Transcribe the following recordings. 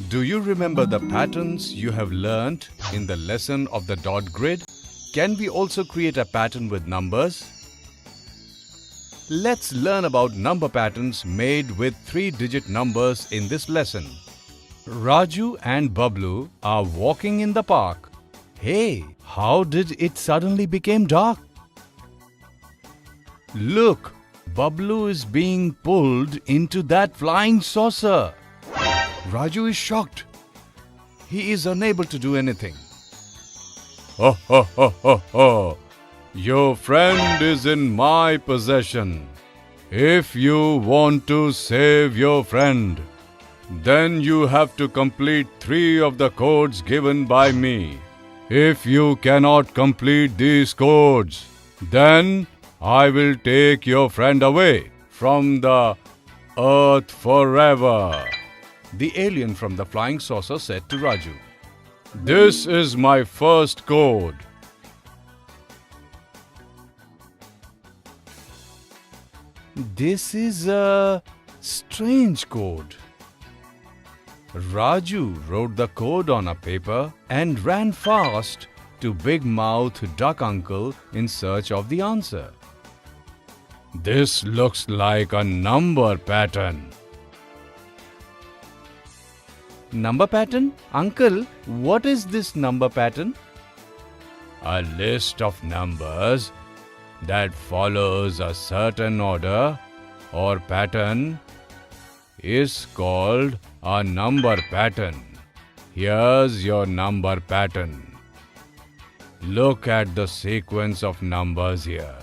Do you remember the patterns you have learnt in the lesson of the dot grid? Can we also create a pattern with numbers? Let's learn about number patterns made with 3-digit numbers in this lesson. Raju and Bablu are walking in the park. Hey, how did it suddenly become dark? Look, Bablu is being pulled into that flying saucer. Raju is shocked. He is unable to do anything. Ho ho ho ho ho! Your friend is in my possession. If you want to save your friend, then you have to complete 3 of the codes given by me. If you cannot complete these codes, then I will take your friend away from the earth forever. The alien from the flying saucer said to Raju, "This is my first code." This is a strange code. Raju wrote the code on a paper and ran fast to Big Mouth Duck Uncle in search of the answer. This looks like a number pattern. Number pattern? Uncle, what is this number pattern? A list of numbers that follows a certain order or pattern is called a number pattern. Here's your number pattern. Look at the sequence of numbers here.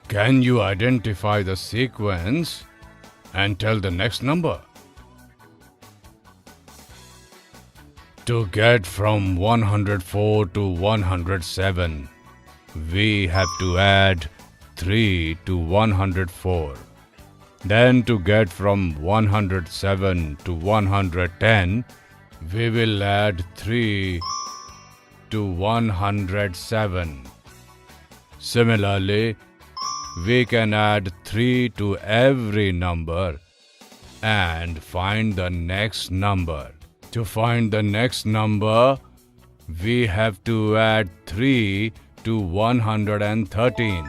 Can you identify the sequence and tell the next number? To get from 104 to 107, we have to add 3 to 104. Then to get from 107 to 110, we will add 3 to 107. Similarly, we can add 3 to every number and find the next number. To find the next number, we have to add 3 to 113.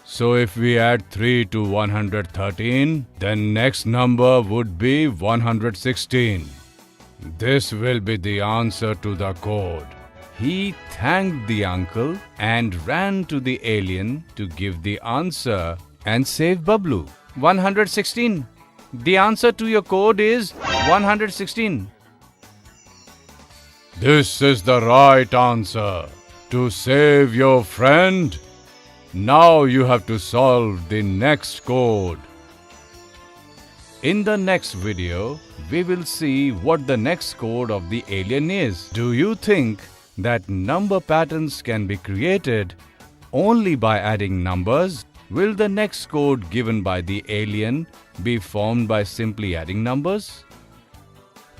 So if we add 3 to 113, then next number would be 116. This will be the answer to the code. He thanked the uncle and ran to the alien to give the answer and save Bablu. 116. The answer to your code is 116. This is the right answer. To save your friend, now you have to solve the next code. In the next video, we will see what the next code of the alien is. Do you think that number patterns can be created only by adding numbers? Will the next code given by the alien be formed by simply adding numbers?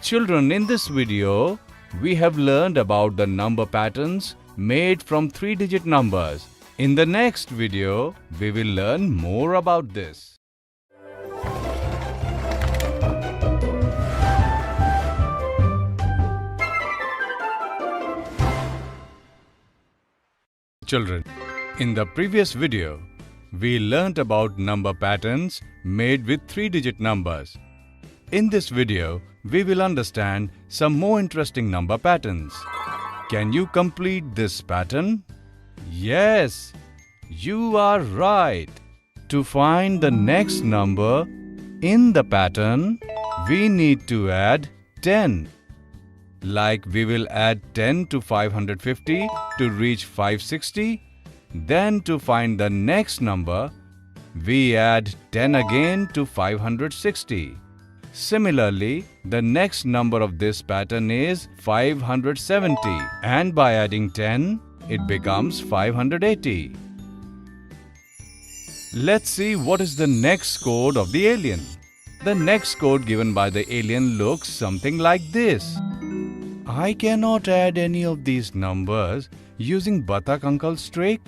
Children, in this video, we have learned about the number patterns made from 3-digit numbers. In the next video, we will learn more about this. Children, in the previous video, we learnt about number patterns made with 3-digit numbers. In this video, we will understand some more interesting number patterns. Can you complete this pattern? Yes, you are right. To find the next number in the pattern, we need to add 10. Like we will add 10 to 550 to reach 560. Then to find the next number, we add 10 again to 560. Similarly, the next number of this pattern is 570, and by adding 10, it becomes 580. Let's see what is the next code of the alien. The next code given by the alien looks something like this. I cannot add any of these numbers using Batak Uncle's trick.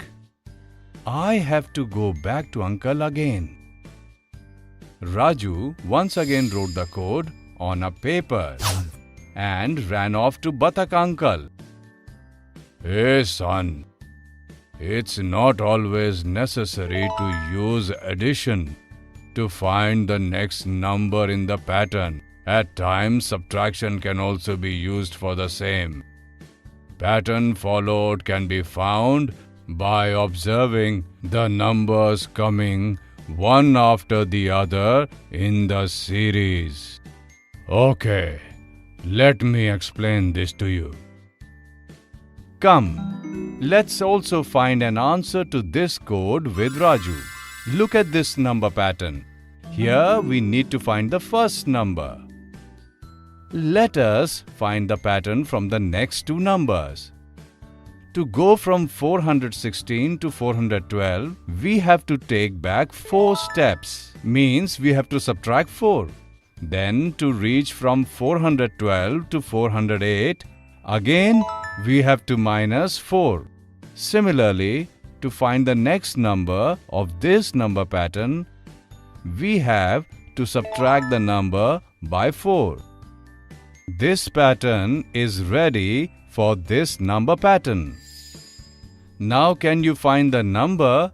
I have to go back to Uncle again. Raju once again wrote the code on a paper. and ran off to Batak uncle. Hey son, it's not always necessary to use addition to find the next number in the pattern. At times, subtraction can also be used for the same. Pattern followed can be found by observing the numbers coming one after the other in the series. Okay, let me explain this to you. Come, let's also find an answer to this code with Raju. Look at this number pattern. Here we need to find the first number. Let us find the pattern from the next two numbers. To go from 416 to 412, we have to take back 4 steps. Means we have to subtract 4. Then to reach from 412 to 408, again we have to minus 4. Similarly, to find the next number of this number pattern, we have to subtract the number by 4. This pattern is ready for this number pattern. Now can you find the number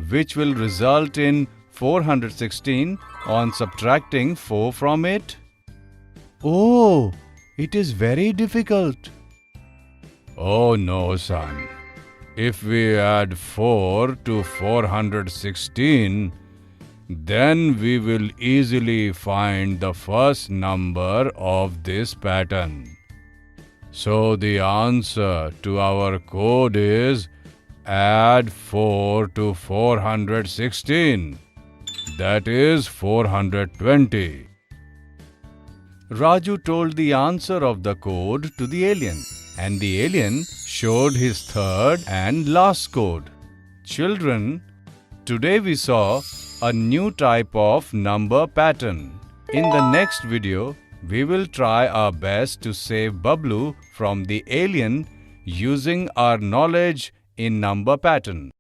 which will result in 416 on subtracting 4 from it? Oh, it is very difficult. Oh no, son. If we add 4 to 416, then we will easily find the first number of this pattern. So the answer to our code is add 4 to 416. That is 420. Raju told the answer of the code to the alien, and the alien showed his third and last code. Children, today we saw a new type of number pattern. In the next video, we will try our best to save Bablu from the alien using our knowledge in number pattern.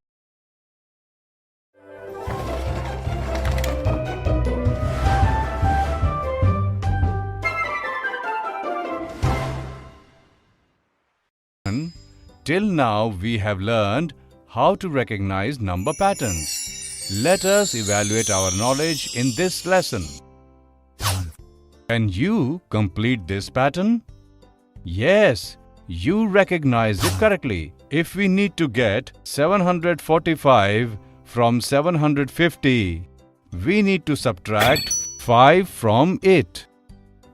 Till now, we have learned how to recognize number patterns. Let us evaluate our knowledge in this lesson. Can you complete this pattern? Yes, you recognized it correctly. If we need to get 745 from 750, we need to subtract 5 from it.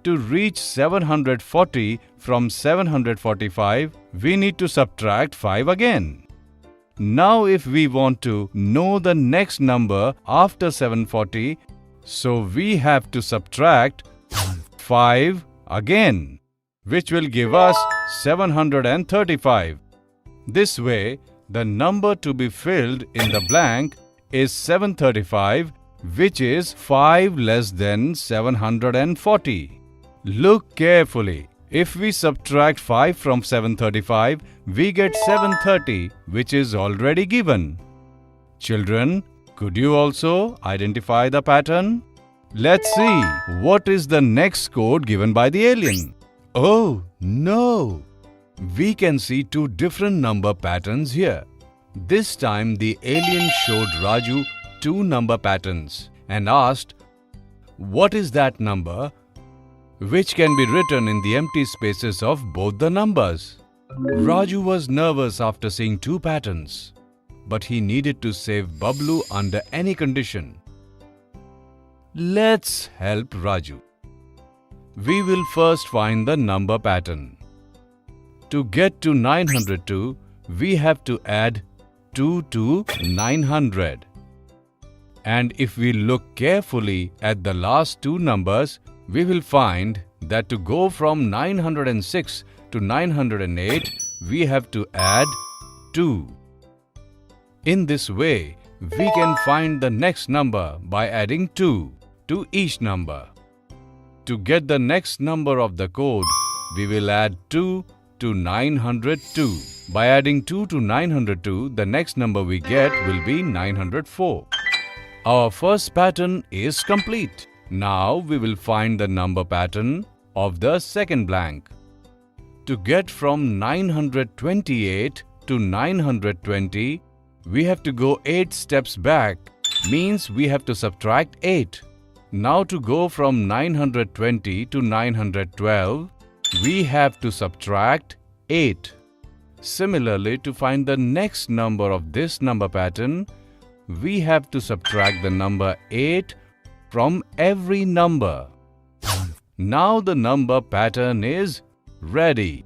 To reach 740 from 745, we need to subtract 5 again. Now if we want to know the next number after 740, so we have to subtract 5 again, which will give us 735. This way, the number to be filled in the blank is 735, which is 5 less than 740. Look carefully. If we subtract 5 from 735, we get 730, which is already given. Children, could you also identify the pattern? Let's see what is the next code given by the alien. Oh, no! We can see 2 different number patterns here. This time the alien showed Raju 2 number patterns and asked, what is that number which can be written in the empty spaces of both the numbers? Raju was nervous after seeing 2 patterns, but he needed to save Bablu under any condition. Let's help Raju. We will first find the number pattern. To get to 902, we have to add 2 to 900. And if we look carefully at the last 2 numbers, we will find that to go from 906 to 908, we have to add 2. In this way, we can find the next number by adding 2 to each number. To get the next number of the code, we will add 2 to 902. By adding 2 to 902, the next number we get will be 904. Our first pattern is complete. Now we will find the number pattern of the second blank. To get from 928 to 920, we have to go 8 steps back, means we have to subtract 8. Now to go from 920 to 912, we have to subtract 8. Similarly, to find the next number of this number pattern, we have to subtract the number 8 from every number. Now the number pattern is ready.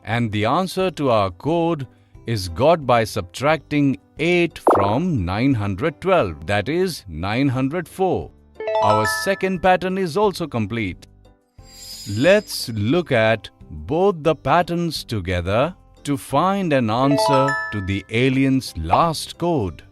And the answer to our code is got by subtracting 8 from 912, that is 904. Our second pattern is also complete. Let's look at both the patterns together to find an answer to the alien's last code.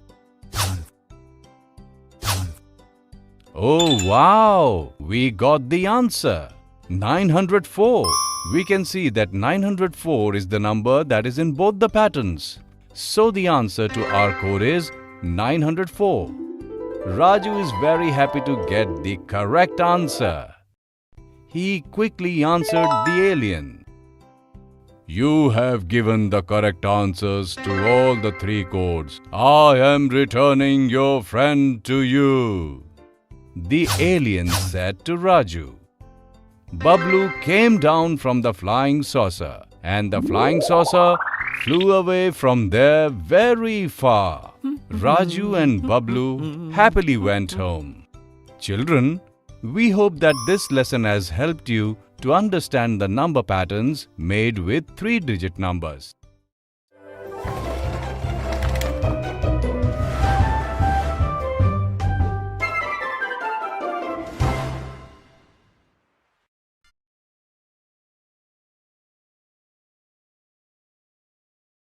Oh wow! We got the answer! 904. We can see that 904 is the number that is in both the patterns. So the answer to our code is 904. Raju is very happy to get the correct answer. He quickly answered the alien. You have given the correct answers to all the 3 codes. I am returning your friend to you. The alien said to Raju. Bablu came down from the flying saucer, and the flying saucer flew away from there very far. Raju and Bablu happily went home. Children, we hope that this lesson has helped you to understand the number patterns made with 3-digit numbers.